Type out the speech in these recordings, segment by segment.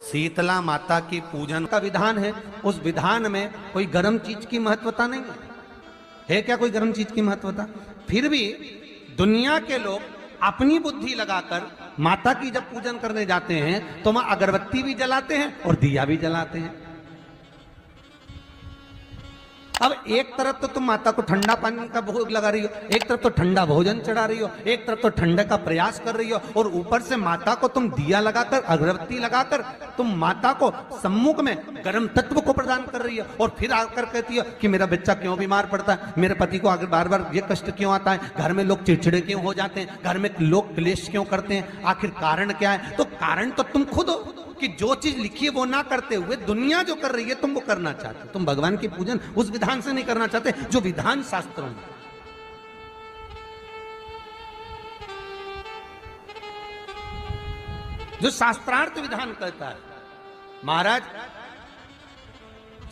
शीतला माता की पूजन का विधान है। उस विधान में कोई गर्म चीज की महत्वता नहीं है क्या? कोई गर्म चीज की महत्वता? फिर भी दुनिया के लोग अपनी बुद्धि लगाकर माता की जब पूजन करने जाते हैं तो वहां अगरबत्ती भी जलाते हैं और दिया भी जलाते हैं। अब एक तरफ तो तुम माता को ठंडा पानी का भोग लगा रही हो, एक तरफ तो ठंडा भोजन चढ़ा रही हो, एक तरफ तो ठंडे का प्रयास कर रही हो, और ऊपर से माता को तुम दिया लगाकर अगरबत्ती लगाकर तुम माता को सम्मुख में गर्म तत्व को प्रदान कर रही हो। और फिर आकर कहती हो कि मेरा बच्चा क्यों बीमार पड़ता है, मेरे पति को आगे बार बार ये कष्ट क्यों आता है, घर में लोग चिड़चिड़े क्यों हो जाते हैं, घर में लोग क्लेश क्यों करते हैं, आखिर कारण क्या है? तो कारण तो तुम खुद हो कि जो चीज लिखी है वो ना करते हुए दुनिया जो कर रही है तुम वो करना चाहते हो। तुम भगवान की पूजन उस विधान से नहीं करना चाहते जो विधान शास्त्रों में। जो शास्त्रार्थ विधान कहता है। महाराज,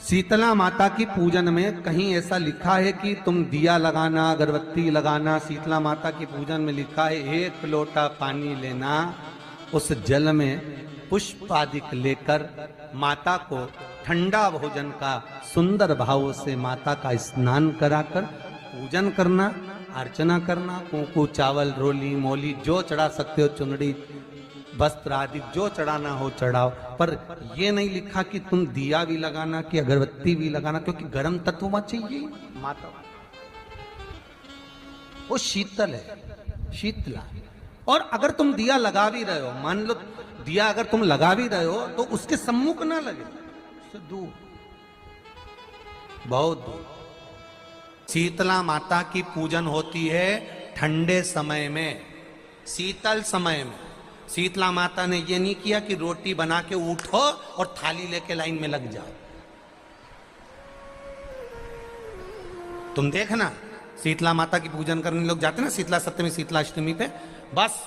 शीतला माता की पूजन में कहीं ऐसा लिखा है कि तुम दिया लगाना, अगरबत्ती लगाना? शीतला माता की पूजन में लिखा है 1 लोटा पानी लेना, उस जल में पुष्प आदि लेकर माता को ठंडा भोजन का सुंदर भाव से माता का स्नान कराकर पूजन करना, अर्चना करना, कुंकू चावल रोली मोली जो चढ़ा सकते हो, चुनड़ी वस्त्र आदि जो चढ़ाना हो चढ़ाओ। पर यह नहीं लिखा कि तुम दिया भी लगाना कि अगरबत्ती भी लगाना, क्योंकि गर्म तत्व वहां चाहिए। माता वो शीतल है, शीतला। और अगर तुम दिया लगा भी रहे हो, मान लो दिया अगर तुम लगा भी रहे हो तो उसके सम्मुख ना लगे, उससे दूर, बहुत दूर। शीतला माता की पूजन होती है ठंडे समय में, शीतल समय में। शीतला माता ने यह नहीं किया कि रोटी बना के उठो और थाली लेके लाइन में लग जाओ। तुम देखना, शीतला माता की पूजन करने लोग जाते ना शीतला सप्तमी, शीतला अष्टमी पे, बस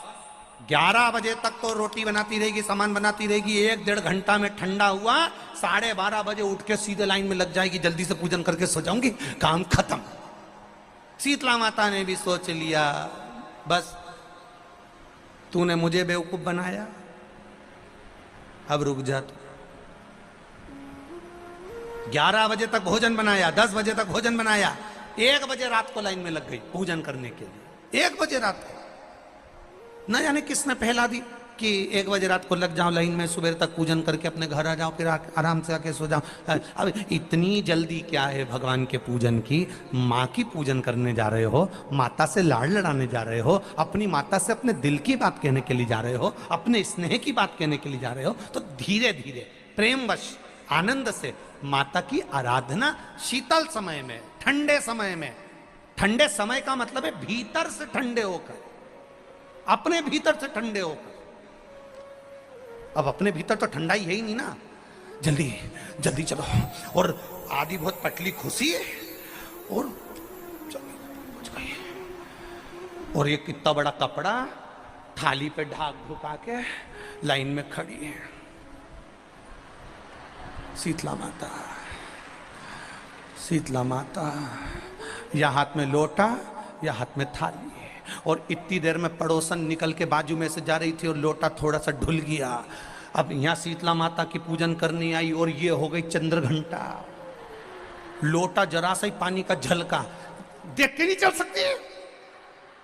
11 बजे तक तो रोटी बनाती रहेगी, सामान बनाती रहेगी। 1-1.5 घंटा में ठंडा हुआ, 12:30 बजे उठ के सीधे लाइन में लग जाएगी, जल्दी से पूजन करके सो जाऊंगी, काम खत्म। शीतला माता ने भी सोच लिया, बस तूने मुझे बेवकूफ बनाया, अब रुक जा तू। 11 बजे तक भोजन बनाया, 10 बजे तक भोजन बनाया, 1 बजे रात को लाइन में लग गई पूजन करने के लिए। 1 बजे रात को न जाने किसने पहला दी कि 1 बजे रात को लग जाओ लाइन में, सुबह तक पूजन करके अपने घर आ जाओ, फिर आराम से आके सो जाओ। अब इतनी जल्दी क्या है भगवान के पूजन की? माँ की पूजन करने जा रहे हो, माता से लाड़ लड़ाने जा रहे हो, अपनी माता से अपने दिल की बात कहने के लिए जा रहे हो, अपने स्नेह की बात कहने के लिए जा रहे हो, तो धीरे धीरे प्रेमवश आनंद से माता की आराधना शीतल समय में, ठंडे समय में। ठंडे समय का मतलब है भीतर से ठंडे होकर, अपने भीतर से ठंडे होकर। अब अपने भीतर तो ठंडा ही है ही नहीं ना, जल्दी जल्दी चलो। और आदि बहुत पतली खुशी है, और और ये कितना बड़ा कपड़ा थाली पे ढाक ढुका के लाइन में खड़ी है शीतला माता। शीतला माता, या हाथ में लोटा या हाथ में थाली, और इतनी देर में पड़ोसन निकल के बाजू में से जा रही थी और लोटा थोड़ा सा ढुल गया। अब यहां शीतला माता की पूजन करनी आई और ये हो गई चंद्र घंटा। लोटा जरा सा ही पानी का झलका, देख के नहीं चल सकती।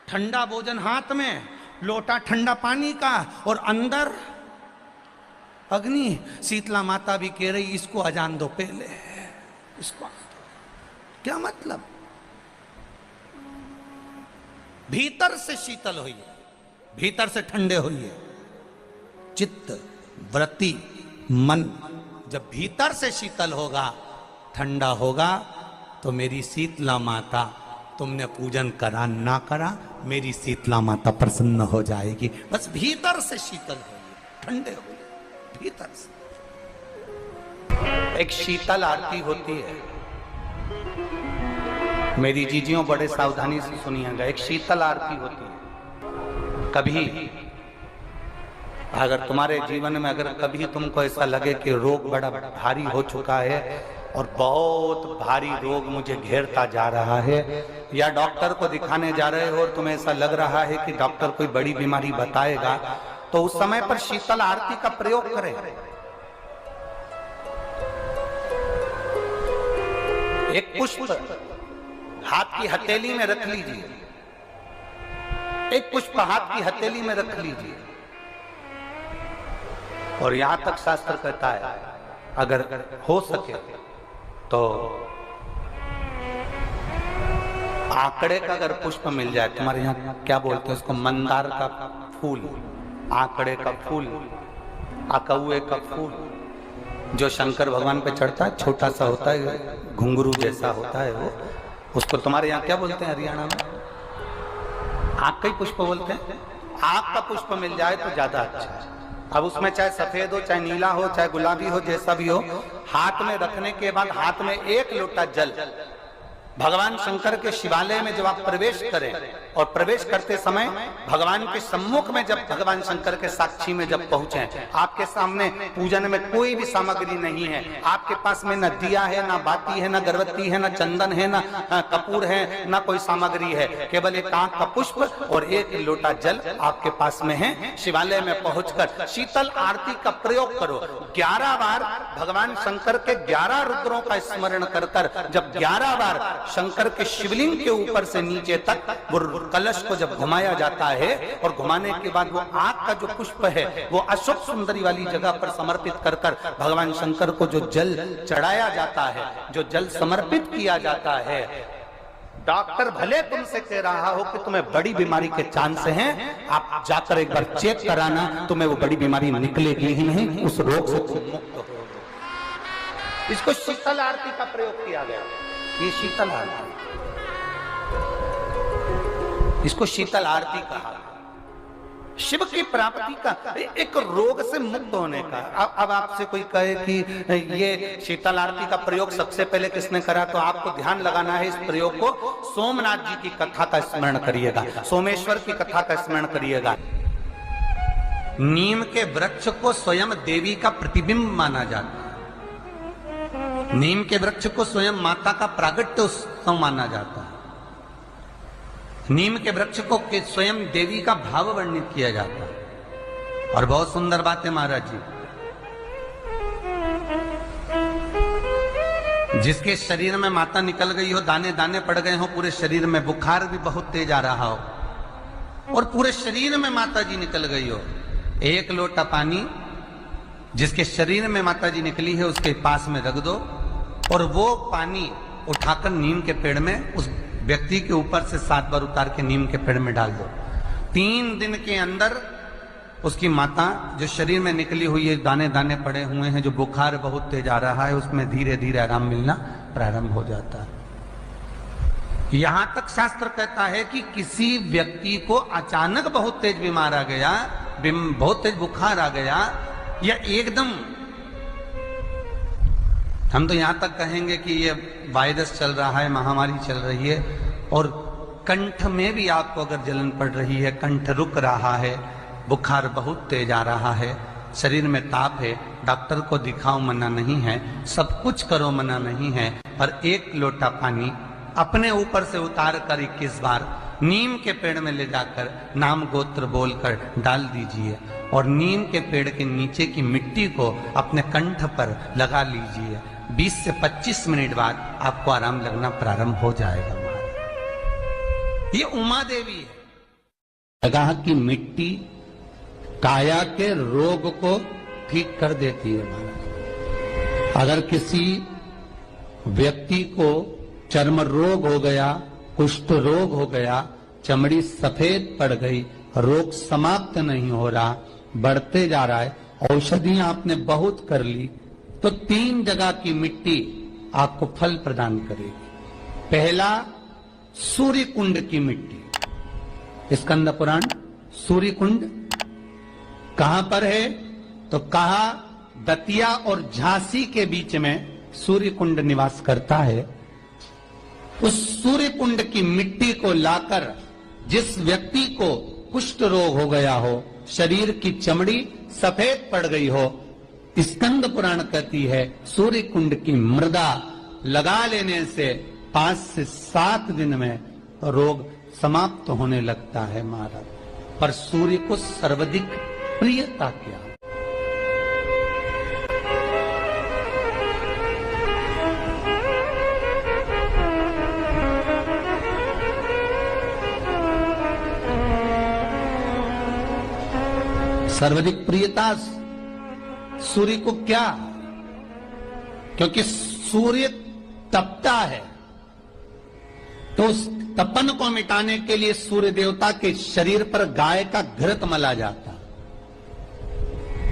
ठंडा भोजन हाथ में, लोटा ठंडा पानी का, और अंदर अग्नि। शीतला माता भी कह रही इसको अजान दो पहले, इसको। क्या मतलब? भीतर से शीतल होइए, भीतर से ठंडे होइए। चित्त, वृत्ति, मन जब भीतर से शीतल होगा, ठंडा होगा, तो मेरी शीतला माता, तुमने पूजन करा ना करा, मेरी शीतला माता प्रसन्न हो जाएगी। बस भीतर से शीतल होइए, ठंडे होइए भीतर से। एक शीतल आरती होती है, मेरी जीजियों बड़े सावधानी से सुनिएगा। एक शीतल आरती होती है। कभी अगर तुम्हारे जीवन में अगर कभी तुमको ऐसा लगे कि रोग बड़ा भारी हो चुका है और बहुत भारी रोग मुझे घेरता जा रहा है, या डॉक्टर को दिखाने जा रहे हो और तुम्हें ऐसा लग रहा है कि डॉक्टर कोई बड़ी बीमारी बताएगा, तो उस समय पर शीतल आरती का प्रयोग करें। एक पुष्प हाथ की हथेली में रख लीजिए, एक पुष्प हाथ की हथेली में रख लीजिए। और यहां तक शास्त्र कहता है अगर हो सके तो आंकड़े का अगर पुष्प मिल जाए, तुम्हारे यहाँ क्या बोलते हैं उसको, मंदार का फूल, आंकड़े का फूल, अकौए का फूल, जो शंकर भगवान पे चढ़ता है, छोटा सा होता है, घुंघरू जैसा होता है वो, उसको तुम्हारे यहाँ क्या बोलते हैं हरियाणा में? आंख का ही पुष्प बोलते हैं। आंख का पुष्प मिल जाए तो ज्यादा अच्छा है। अब उसमें चाहे सफेद हो, चाहे नीला हो, चाहे गुलाबी हो, जैसा भी हो, हाथ में रखने के बाद हाथ में एक लोटा जल, भगवान शंकर के शिवालय में जब आप प्रवेश करें और प्रवेश करते समय भगवान के सम्मुख में, जब भगवान शंकर के साक्षी में जब पहुंचे, आपके सामने पूजन में कोई भी सामग्री नहीं है, आपके पास में न दिया है, न बाती है, न गर्भवती है, न चंदन है, न कपूर है, न कोई सामग्री है, केवल एक आंख का पुष्प और एक लोटा जल आपके पास में है। शिवालय में पहुंचकर शीतल आरती का प्रयोग करो। 11 बार भगवान शंकर के 11 रुद्रों का स्मरण कर कर जब 11 बार शंकर के शिवलिंग के ऊपर से नीचे तक वो कलश को जब घुमाया जाता है और घुमाने के बाद वो आग का जो पुष्प है वो अशोक सुंदरी वाली जगह पर समर्पित कर कर भगवान शंकर को जो जल चढ़ाया जाता है, जो जल समर्पित किया जाता है, डॉक्टर भले तुमसे कह रहा हो कि तुम्हें बड़ी बीमारी के चांस हैं, आप जाकर एक बार चेक कराना, तुम्हें वो बड़ी बीमारी निकलेगी ही नहीं, उस रोग से तुम मुक्त हो। इसको शीतल आरती का प्रयोग किया गया। ये शीतल आरती, इसको शीतल आरती कहा। शिव की प्राप्ति का, एक रोग से मुक्त होने का। अब आपसे कोई कहे कि ये शीतल आरती का प्रयोग सबसे पहले किसने करा, तो आपको ध्यान लगाना है इस प्रयोग को। सोमनाथ जी की कथा का स्मरण करिएगा, सोमेश्वर की कथा का स्मरण करिएगा। नीम के वृक्ष को स्वयं देवी का प्रतिबिंब माना जाता है। नीम के वृक्ष को स्वयं माता का प्रागट्य उत्सव माना जाता है। नीम के वृक्ष को स्वयं देवी का भाव वर्णित किया जाता है। और बहुत सुंदर बात है महाराज जी, जिसके शरीर में माता निकल गई हो, दाने दाने पड़ गए हो पूरे शरीर में, बुखार भी बहुत तेज आ रहा हो और पूरे शरीर में माता जी निकल गई हो, एक लोटा पानी जिसके शरीर में माता जी निकली है उसके पास में रख दो और वो पानी उठाकर नीम के पेड़ में उस व्यक्ति के ऊपर से 7 बार उतार के नीम के पेड़ में डाल दो। 3 दिन के अंदर उसकी माता जो शरीर में निकली हुई है, दाने दाने पड़े हुए हैं, जो बुखार बहुत तेज आ रहा है, उसमें धीरे धीरे आराम मिलना प्रारंभ हो जाता है। यहां तक शास्त्र कहता है कि किसी व्यक्ति को अचानक बहुत तेज बीमार आ गया, बहुत तेज बुखार आ गया, या एकदम, हम तो यहां तक कहेंगे कि ये वायरस चल रहा है, महामारी चल रही है और कंठ में भी आपको अगर जलन पड़ रही है, कंठ रुक रहा है, बुखार बहुत तेज आ रहा है, शरीर में ताप है, डॉक्टर को दिखाओ मना नहीं है, सब कुछ करो मना नहीं है, पर एक लोटा पानी अपने ऊपर से उतार कर 21 बार नीम के पेड़ में ले जाकर नाम गोत्र बोलकर डाल दीजिए और नीम के पेड़ के नीचे की मिट्टी को अपने कंठ पर लगा लीजिए। 20 से 25 मिनट बाद आपको आराम लगना प्रारंभ हो जाएगा। ये उमा देवी है। जगह की मिट्टी काया के रोग को ठीक कर देती है। अगर किसी व्यक्ति को चर्म रोग हो गया, कुष्ठ रोग हो गया, चमड़ी सफेद पड़ गई, रोग समाप्त नहीं हो रहा, बढ़ते जा रहा है, औषधियां आपने बहुत कर ली, तो 3 जगह की मिट्टी आपको फल प्रदान करेगी। पहला, सूर्य कुंड की मिट्टी। स्कंद पुराण सूर्य कुंड कहां पर है, तो कहा दतिया और झांसी के बीच में सूर्य कुंड निवास करता है। उस सूर्य कुंड की मिट्टी को लाकर जिस व्यक्ति को कुष्ठ रोग हो गया हो, शरीर की चमड़ी सफेद पड़ गई हो, स्कंद पुराण कहती है सूर्य कुंड की मृदा लगा लेने से 5 से 7 दिन में रोग समाप्त होने लगता है महाराज। पर सूर्य को सर्वाधिक प्रियता क्या? सर्वाधिक प्रियता सूर्य को क्या? क्योंकि सूर्य तपता है, तो उस तपन को मिटाने के लिए सूर्य देवता के शरीर पर गाय का घृत मला जाता।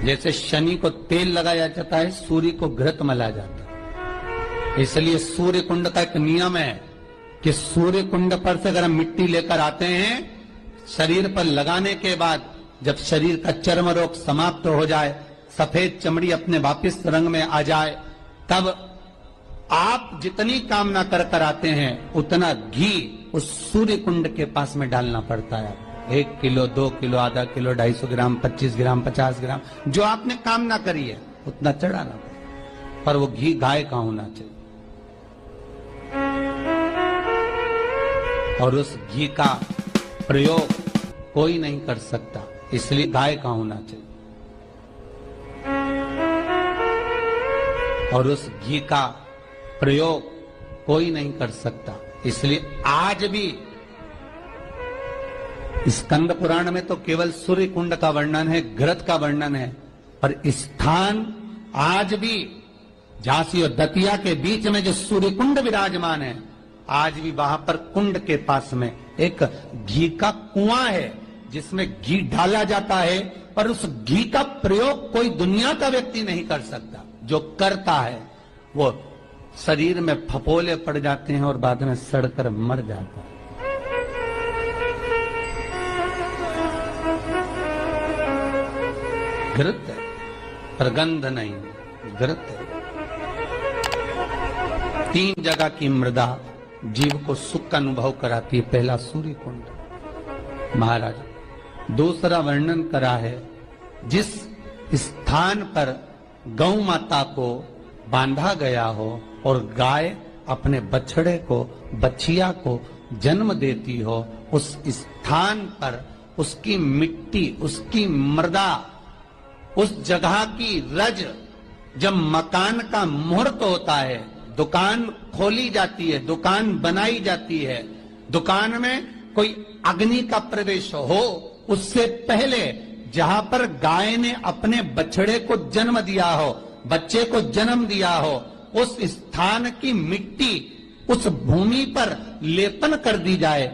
जैसे शनि को तेल लगाया जाता है, सूर्य को घृत मला जाता। इसलिए सूर्य कुंड का एक नियम है कि सूर्य कुंड पर से अगर हम मिट्टी लेकर आते हैं, शरीर पर लगाने के बाद जब शरीर का चर्म रोग समाप्त हो जाए, सफेद चमड़ी अपने वापिस रंग में आ जाए, तब आप जितनी कामना कर आते हैं उतना घी उस सूर्य कुंड के पास में डालना पड़ता है। 1 किलो, 2 किलो, आधा किलो, 250 ग्राम, 25 ग्राम, 50 ग्राम, जो आपने कामना करी है उतना चढ़ाना पड़ता। पर वो घी गाय का होना चाहिए, और उस घी का प्रयोग कोई नहीं कर सकता, इसलिए गाय का होना चाहिए। और उस घी का प्रयोग कोई नहीं कर सकता, इसलिए आज भी स्कंद पुराण में तो केवल सूर्य कुंड का वर्णन है, घृत का वर्णन है, पर स्थान आज भी झांसी और दतिया के बीच में जो सूर्य कुंड विराजमान है, आज भी वहां पर कुंड के पास में एक घी का कुआं है जिसमें घी डाला जाता है, पर उस घी का प्रयोग कोई दुनिया का व्यक्ति नहीं कर सकता। जो करता है वो शरीर में फपोले पड़ जाते हैं और बाद में सड़कर मर जाता है। घृत है, पर गंध नहीं, घृत है। 3 जगह की मृदा जीव को सुख का अनुभव कराती है। पहला सूर्य कुंड महाराज, दूसरा वर्णन करा है जिस स्थान पर गौ माता को बांधा गया हो और गाय अपने बछड़े को, बछिया को जन्म देती हो, उस स्थान पर उसकी मिट्टी, उसकी मृदा, उस जगह की रज, जब मकान का मुहूर्त होता है, दुकान खोली जाती है, दुकान बनाई जाती है, दुकान में कोई अग्नि का प्रवेश हो, उससे पहले जहां पर गाय ने अपने बछड़े को जन्म दिया हो, बच्चे को जन्म दिया हो, उस स्थान की मिट्टी उस भूमि पर लेपन कर दी जाए,